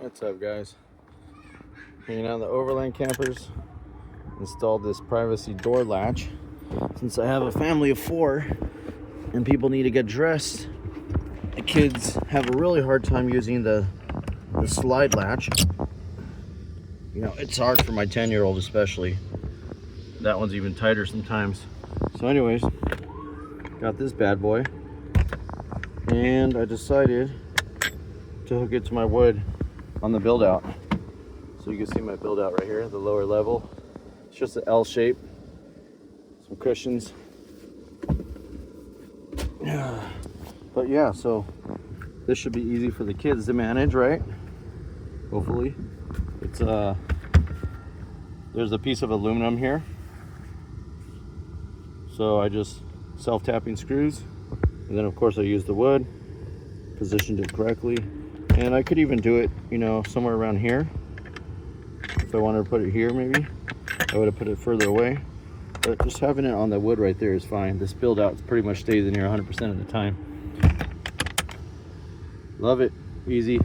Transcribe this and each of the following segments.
What's up, guys? Hanging out in the Overland Campers. Installed this privacy door latch. Since I have a family of 4 and people need to get dressed, the kids have a really hard time using the slide latch. You know, it's hard for my 10-year-old especially. That one's even tighter sometimes. So anyways, got this bad boy. And I decided to hook it to my wood on the build out. So you can see my build out right here, the lower level. It's just an L shape, some cushions. But yeah, so this should be easy for the kids to manage, right? Hopefully. It's there's a piece of aluminum here. So I just self-tapping screws. And then of course I used the wood, positioned it correctly. And I could even do it, you know, somewhere around here. If I wanted to put it here, maybe I would have put it further away. But just having it on the wood right there is fine. This build out pretty much stays in here 100% of the time. Love it, easy.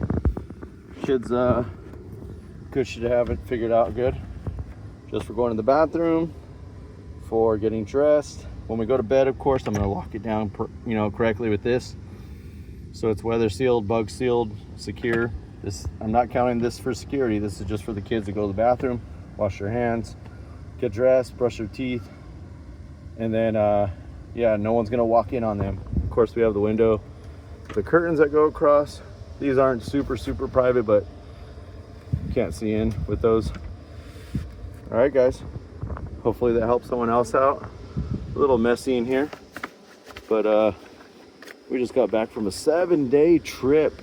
Kids should have it figured out good. Just for going to the bathroom, for getting dressed. When we go to bed, of course, I'm gonna lock it down, you know, correctly with this. So it's weather sealed, bug sealed, secure. This, I'm not counting this for security. This is just for the kids to go to the bathroom, wash their hands, get dressed, brush their teeth, and then yeah, no one's gonna walk in on them. Of course, we have the window, the curtains that go across. These aren't super private, but you can't see in with those. All right, guys. Hopefully that helps someone else out. A little messy in here, but we just got back from a 7-day trip.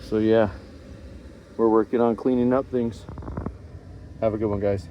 So yeah, we're working on cleaning up things. Have a good one, guys.